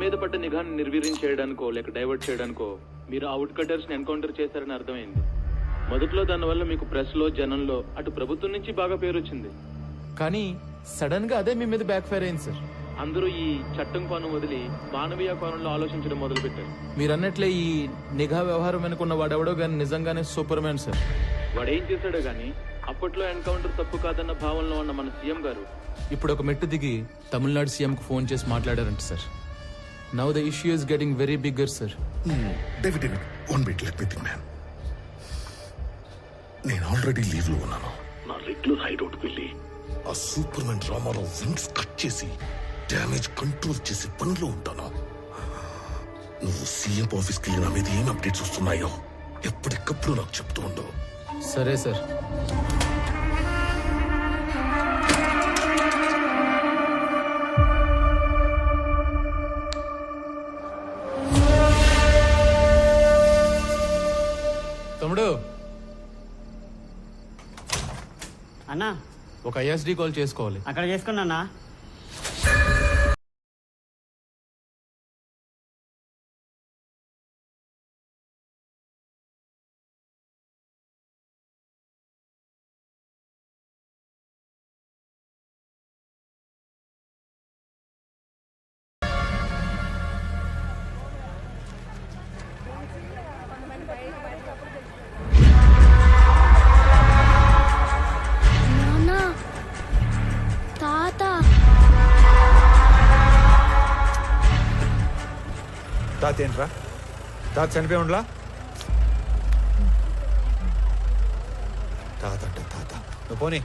మీద పడ్డ నిఘాను నిర్వీర్యం చేయడానికో లేక డైవర్ట్ చేయడానికో మీరు ఆ వుడ్ కటర్స్ ని ఎన్కౌంటర్ చేశారని అర్థమైంది. మొదట్లో దానివల్ల మీకు ప్రెస్ లో జనంలో అటు ప్రభుత్వం నుంచి బాగా పేరు వచ్చింది. కానీ సడన్ గా అదే మీ మీద బ్యాక్ ఫైర్ అయింది సార్. అందరూ ఈ చట్టం కోణం వదిలి మానవీయ కోణంలో ఆలోచించడం మొదలు పెట్టారు. మీరు అన్నట్లే ఈ నిఘా వ్యవహారం వెనుకున్న వాడెవడో గానీ నిజంగానే సూపర్ మ్యాన్ సార్. వాడేం చేశాడో గానీ అప్పట్లో ఎన్కౌంటర్ తప్పు కాదన్న భావనలో ఉన్న మన సీఎం గారు ఇప్పుడు ఒక మెట్టు దిగి తమిళనాడు సీఎం కు ఫోన్ చేసి మాట్లాడారంట sir. Now the issue is getting very bigger sir. David, one bit let me think man. నేను ఆల్రెడీ లీవ్ లో ఉన్నాను. నా రెగ్యులర్ హైడౌట్ వెళ్ళి ఆ super man Rama Rao wings cut చేసి డ్యామేజ్ కంట్రోల్ చేసి పనిలో ఉంటాను. నువ్వు సీఎం ఆఫీస్కి వెళ్ళి నా మీద ఏం అప్డేట్స్ వస్తున్నాయో ఎప్పటికప్పుడు నాకు చెప్తూ ఉండవు. సరే సార్. తమ్ముడు అన్నా ఒక ఐఎస్డి కాల్ చేసుకోవాలి. అక్కడ చేసుకున్నా. తాత ఏంట్రా? తాత చనిపోయి ఉండలా? తాత అంటే తాత. నువ్వు పోనీ.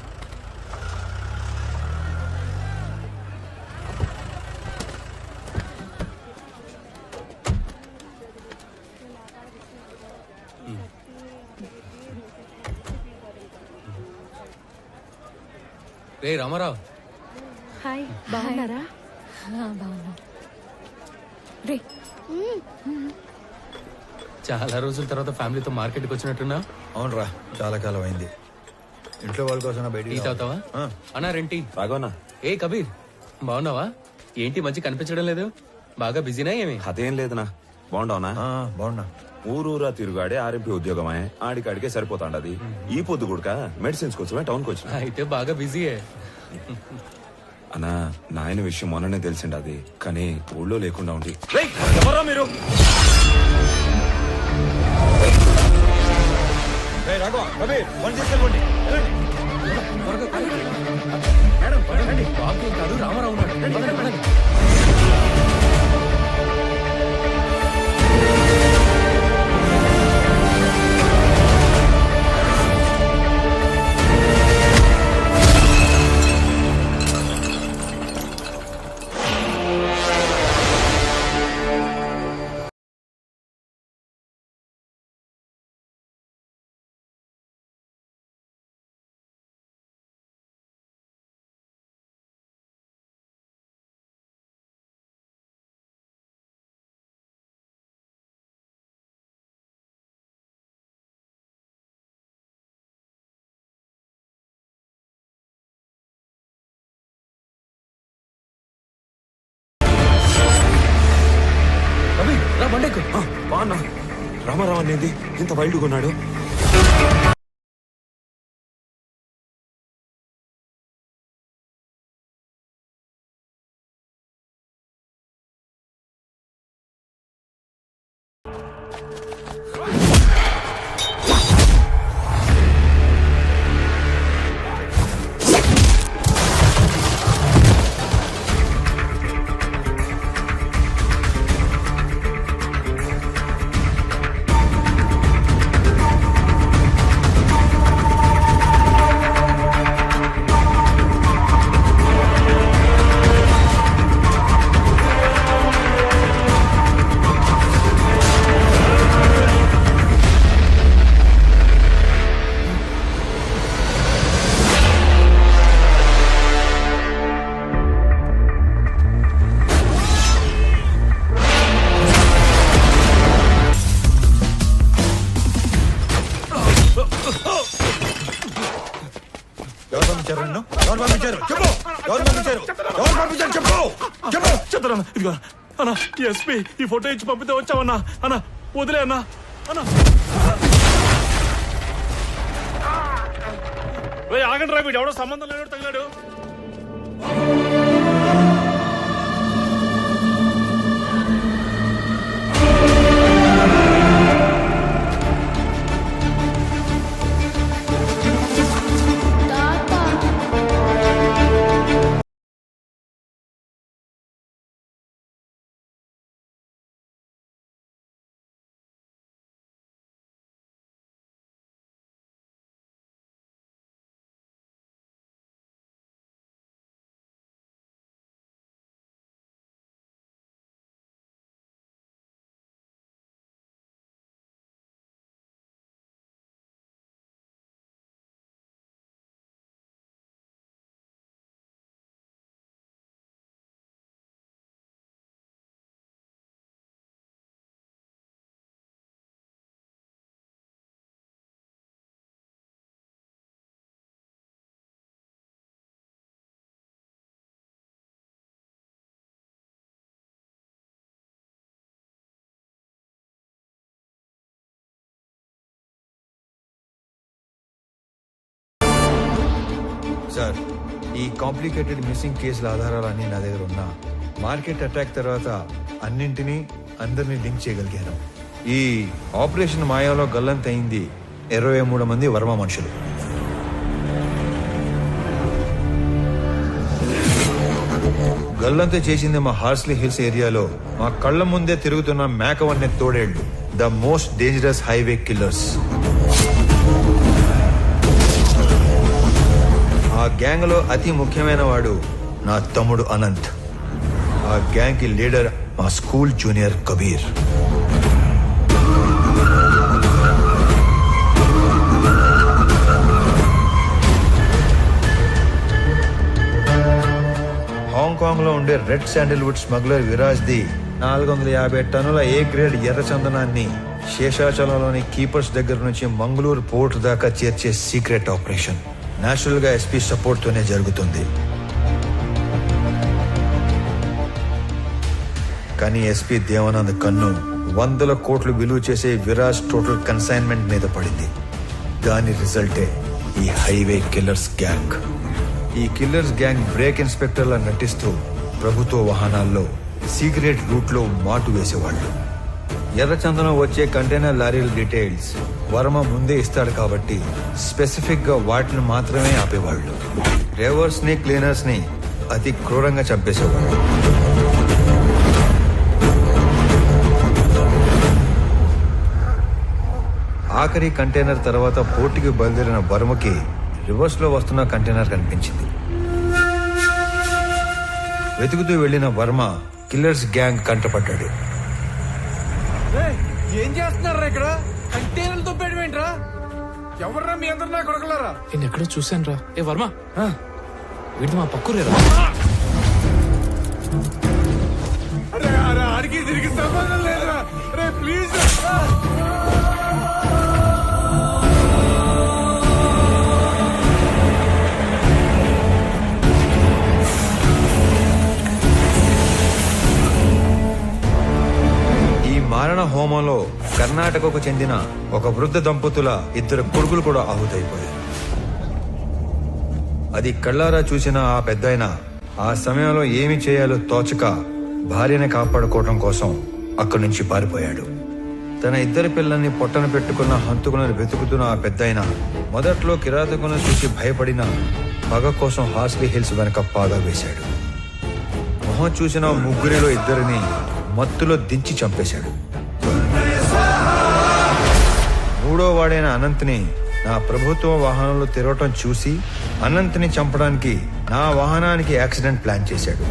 రే రామారావు. హాయ్, బాగున్నారా? బాగున్నా. రే చాలా రోజుల తర్వాత ఫ్యామిలీతో మార్కెట్కి వచ్చినట్టున్నా? అవునరా, చాలా కాలం అయింది. ఇంట్లో వాళ్ళ కోసం టీ బయట తాగుతావా? అన్నా రెంటి రాఘవనా. ఏ కబీర్, బాగున్నావా? ఏంటి మంచి కనిపించడం లేదు? బాగా బిజీనా ఏమి? అదేం లేదునా. బాగుండవునా? బాగున్నా. ఊరూరా తిరుగాడే ఆర్ఎంపీ ఉద్యోగమే. ఆడికాడికే సరిపోతాండది. ఈ పొద్దు కూడక మెడిసిన్స్ కోసమే టౌన్ కు వచ్చిన. అయితే బాగా బిజీయే. అన్నా, నాయన విషయం మొన్ననే తెలిసిండది. కానీ ఊళ్ళో లేకుండా ఉండి. ఎవరా మీరు? రాఘవ, కబీర్, వన్ తీసుకెళ్ళండి. బాబు కాదు, రామారావు ఉన్నాడు. బాగున్నా. రామారావు అనేది ఇంత వైల్డ్గా ఉన్నాడు. పంపించారు నిన్ను? ఎవరు పంపించారు చెప్పు. ఎవరు పంపించారు? ఎవరు పంపించారు చెప్పు. చెప్పు. చెప్తాను. ఇదిగో అన్నా ఎస్పీ ఈ ఫోటో ఇచ్చి పంపితే వచ్చావన్నా. అన్నా వదిలే అన్నా. అన్నా ఆగండి రా, వీడు ఎవడో సంబంధం లేడు తగిలాడు. సార్, ఈ కాంప్లికేటెడ్ మిస్సింగ్ కేసుల ఆధారాలన్నీ నా దగ్గర ఉన్నా మార్కెట్ అటాక్ తర్వాత అన్నింటినీ అందరినీ లింక్ చేయగలిగాను. ఈ ఆపరేషన్ మాయాలో గల్లంతయింది 23 మంది వర్మ మనుషులు. గల్లంత చేసింది మా హార్స్లీ హిల్స్ ఏరియాలో మా కళ్ళ ముందే తిరుగుతున్న మేకవన్నె తోడేళ్లు, the most dangerous highway killers. ఆ గ్యాంగ్ లో అతి ముఖ్యమైన వాడు నా తమ్ముడు అనంత్. ఆ గ్యాంగ్ కి లీడర్ మా స్కూల్ జూనియర్ కబీర్. హాంకాంగ్ లో ఉండే red Sandalwood smuggler Viraj the 450 టన్నుల ఏ గ్రేడ్ ఎర్రచందనాన్ని శేషాచలంలోని కీపర్స్ దగ్గర నుంచి మంగళూరు పోర్ట్ దాకా చేర్చే సీక్రెట్ ఆపరేషన్ నేచురల్ గా ఎస్పీ సపోర్ట్ తోనే జరుగుతుంది. కానీ ఎస్పీ దేవానంద్ కన్ను 100 కోట్లు విలువ చేసే విరాజ్ టోటల్ కన్సైన్మెంట్ మీద పడింది. దాని రిజల్టే ఈ హైవే కిల్లర్స్ గ్యాంగ్. ఈ కిల్లర్స్ గ్యాంగ్ బ్రేక్ ఇన్స్పెక్టర్లా నటిస్తూ ప్రభుత్వ వాహనాల్లో సీక్రెట్ రూట్ లో మాటు వేసేవాళ్లు. ఎర్రచందనం వచ్చే కంటైనర్ లారీల డీటెయిల్స్ వర్మ ముందే ఇస్తాడు కాబట్టి స్పెసిఫిక్ గా వాటిని మాత్రమే ఆపేవాళ్లు. డ్రైవర్స్ ని క్లీనర్స్ ని అతి క్రూరంగా చంపేసేవాళ్ళు. ఆఖరి కంటైనర్ తర్వాత పోర్టుకి బయలుదేరిన వర్మకి రివర్స్ లో వస్తున్న కంటైనర్ కనిపించింది. వెతుకుతూ వెళ్లిన వర్మ కిల్లర్స్ గ్యాంగ్ కంటపడ్డాడు. ఏం చేస్తున్నారా ఇక్కడ? కంటైనర్లతో పెట్టమేంట్రా? ఎవర్రా మీ అందరు నా కొడకలారా? నేను ఎక్కడో చూశాను రా. ఏ వర్మ, వీడిది మా పక్కూరేరా? అరే అరే ఆడికి తిరిగి సంబంధం లేదురా. అరే ప్లీజ్ మారణ హోమంలో కర్ణాటకకు చెందిన ఒక వృద్ధ దంపతుల 2 కొడుకులు కూడా ఆహుతైపోయారు. అది కళ్ళారా చూసిన ఆ పెద్దాయన ఆ సమయంలో ఏమి చేయాలో తోచక భార్యని కాపాడుకోవడం కోసం అక్కడి నుంచి పారిపోయాడు. తన 2 పిల్లల్ని పొట్టన పెట్టుకున్న హంతకులను వెతుకుతున్న ఆ పెద్దాయన మొదట్లో కిరాతకులను చూసి భయపడిన పగ కోసం హార్స్లీ హిల్స్ వెనక పాగా వేశాడు. మొహం చూసిన 3 2 మత్తులో దించి చంపేశాడు. 3వ వాడైన అనంత్ని నా ప్రభుత్వ వాహనంలో తిరగటం చూసి అనంత్ని చంపడానికి నా వాహనానికి యాక్సిడెంట్ ప్లాన్ చేశాడు.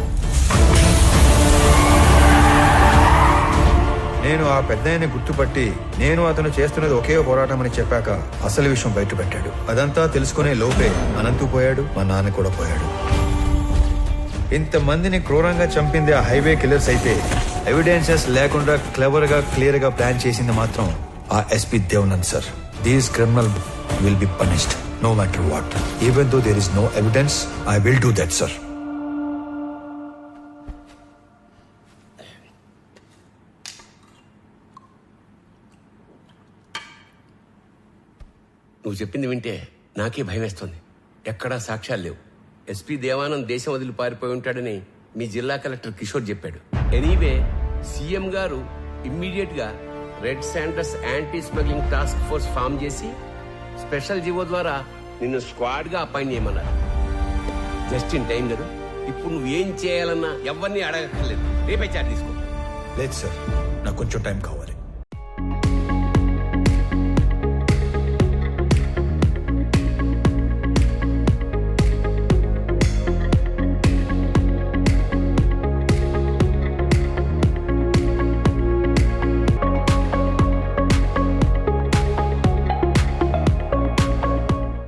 నేను ఆ పెద్దాయన్ని గుర్తుపట్టి నేను అతను చేస్తున్నది ఒకే పోరాటం అని చెప్పాక అసలు విషయం బయటపెట్టాడు. అదంతా తెలుసుకునే లోపే అనంతు పోయాడు, మా నాన్న కూడా పోయాడు. ఇంతమందిని క్రూరంగా చంపింది ఆ హైవే కిల్లర్స్ అయితే ఎవిడెన్సెస్ లేకుండా క్లెవర్ గా క్లియర్ గా ప్లాన్ చేసింది మాత్రం ఆ SP Devanand sir. These criminal will be punished no matter what. Even though there is no evidence, I will do that sir. నువ్వు చెప్పింది వింటే నాకే భయం వేస్తుంది. ఎక్కడా సాక్ష్యాలు లేవు. ఎస్పీ దేవానంద్ దేశం వదిలి పారిపోయి ఉంటాడని మీ జిల్లా కలెక్టర్ కిషోర్ చెప్పాడు. ఎనీవే సీఎం గారు ఇమ్మీడియట్ గా red sanders anti smuggling task force form చేసి స్పెషల్ జీవో ద్వారా నిన్ను స్క్వాడ్ గా అపాయింట్ చేయమన్నారు. జస్ట్ ఇన్ టైం కదా. ఇప్పుడు నువ్వు ఏం చేయాలన్నా ఎవరిని అడగక్కర్లేదు. రేపే చార్జ్ తీసుకో. లేదు సార్, నాకు కొంచెం టైం కావాలి.